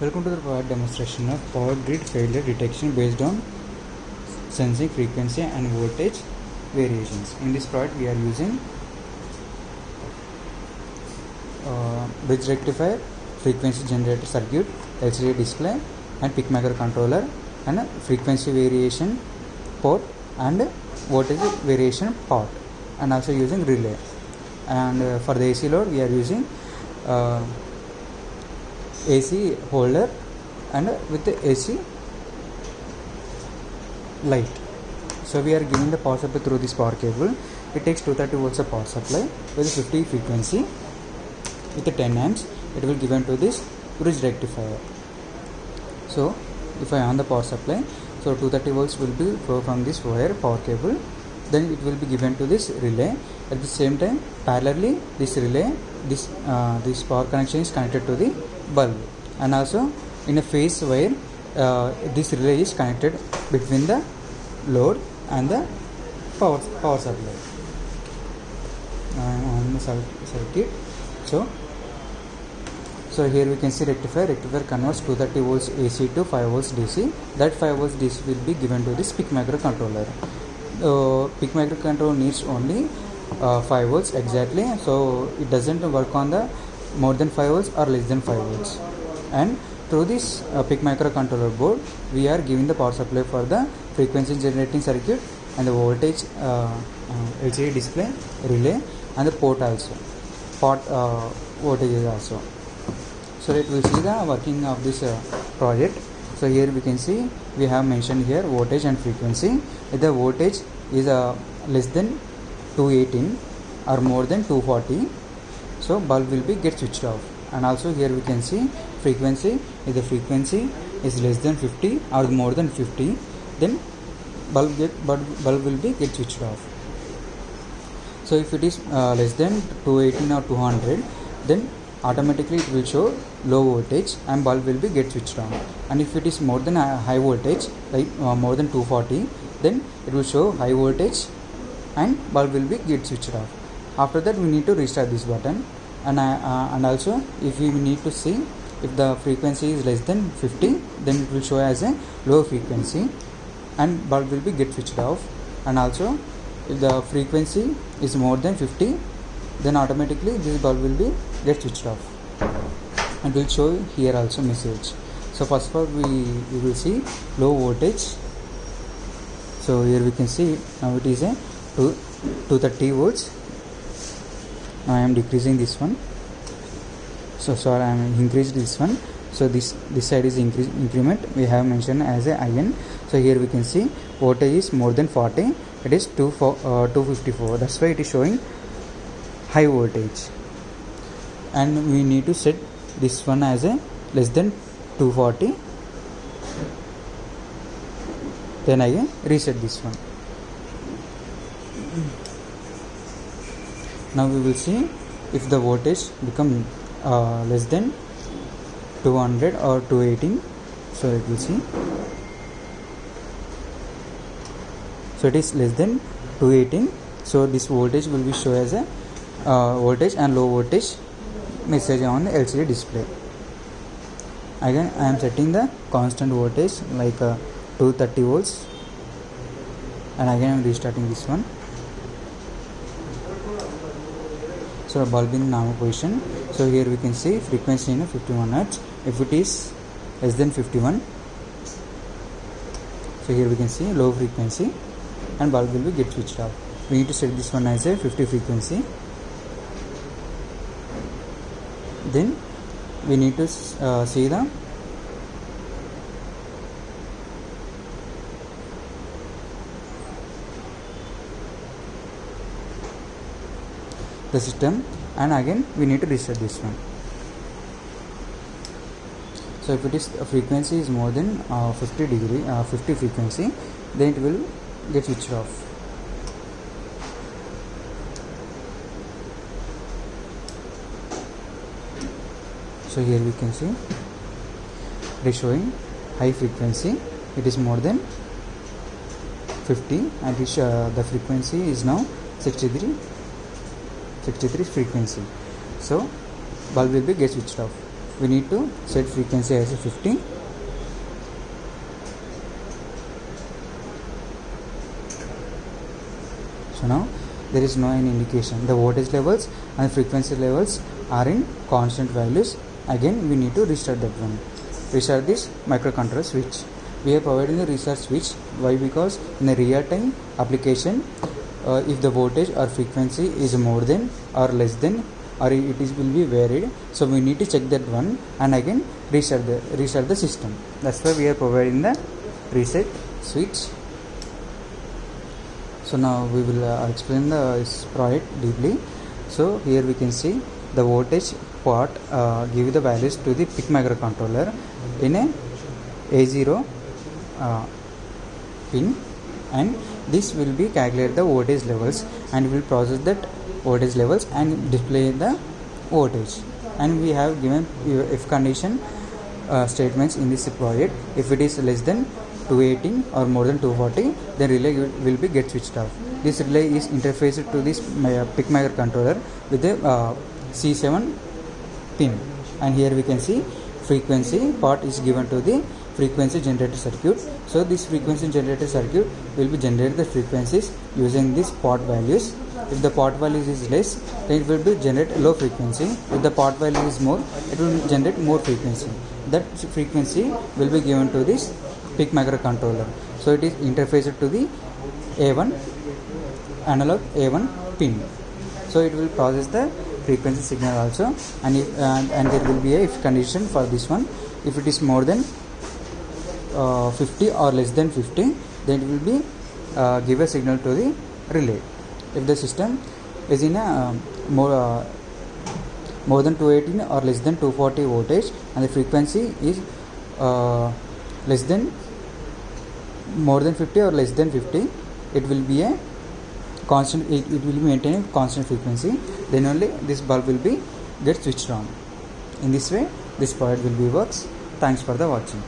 Welcome to the power demonstration of power grid failure detection based on sensing frequency and voltage variations. In this project we are using bridge rectifier, frequency generator circuit, LCD display and peak microcontroller, and a frequency variation port and voltage variation port, and also using relay. And for the AC load we are using AC holder and with the AC light. So we are giving the power supply through this power cable. It takes 230 volts of power supply with 50 frequency with the 10 amps. It will given to this bridge rectifier. So if I on the power supply, so 230 volts will be flow from this wire power cable, then it will be given to this relay. At the same time, parallelly this relay, this power connection is connected to the bulb, and also in a phase wire this relay is connected between the load and the power supply on the circuit. So here we can see rectifier converts 230 volts AC to 5 volts DC. That 5 volts DC will be given to this peak microcontroller. Peak microcontroller needs only 5 volts exactly, so it doesn't work on the more than 5 volts or less than 5 volts. And through this peak microcontroller board we are giving the power supply for the frequency generating circuit and the voltage LCD display, relay, and the port voltage also. So it will see the working of this project. So here we can see we have mentioned here voltage and frequency. If the voltage is less than 218 or more than 240, so bulb will be get switched off. And also here we can see frequency. If the frequency is less than 50 or more than 50, then bulb will be get switched off. So if it is less than 218 or 200, then automatically it will show low voltage and bulb will be get switched on. And if it is more than high voltage, like more than 240, then it will show high voltage and bulb will be get switched off. After that we need to restart this button, and also if we need to see if the frequency is less than 50, then it will show as a low frequency and bulb will be get switched off. And also if the frequency is more than 50, then automatically this bulb will be get switched off, and will show here also message. So first of all we will see low voltage. So here we can see now it is a 230 volts. Now I am decreasing this one. So sorry, I am increased this one. So this side is increment we have mentioned as a IN. So here we can see voltage is more than 40. It is 254. That's why it is showing high voltage. And we need to set this one as a less than 240. Then again reset this one. Now we will see if the voltage become less than 200 or 218. So it will see. So it is less than 218. So this voltage will be shown as a voltage and low voltage message on the LCD display. Again I am setting the constant voltage like 230 volts, and again I am restarting this one. So bulb in normal position. So here we can see frequency in 51 Hz. If it is less than 51, so here we can see low frequency and bulb will be get switched off. We need to set this one as a 50 frequency. Then we need to see the system, and again we need to reset this one. So if it is frequency is more than 50 frequency, then it will get switched off. So here we can see it is showing high frequency. It is more than 50, and the frequency is now 63 frequency. So bulb will be get switched off. we need to set frequency as 50. So now there is no any indication. The voltage levels and frequency levels are in constant values. Again we need to restart that one. Restart this microcontroller switch. We are providing the restart switch. Why? Because in a real time application, if the voltage or frequency is more than or less than, or it is will be varied, so we need to check that one and again restart the system. That's why we are providing the reset switch. So now we will explain this project deeply. So here we can see the voltage part give the values to the PIC microcontroller in a A0 pin, and this will be calculate the voltage levels and will process that voltage levels and display the voltage. And we have given if condition statements in this project. If it is less than 218 or more than 240, then relay will be get switched off. This relay is interfaced to this PIC microcontroller with a C7 pin, and here we can see frequency part is given to the frequency generator circuit. So this frequency generator circuit will be generate the frequencies using this pot values. If the pot value is less, then it will be generate low frequency. If the pot value is more, it will generate more frequency. That frequency will be given to this PIC microcontroller. So it is interfaced to the A1 analog A1 pin. So it will process the frequency signal also, and if, and there will be a if condition for this one. If it is more than 50 or less than 50, then it will be give a signal to the relay. If the system is in a more than 218 or less than 240 voltage and the frequency is less than more than 50 or less than 50, it will be a constant, it will be maintaining constant frequency, then only this bulb will be get switched on. In this way this project will be works. Thanks for the watching.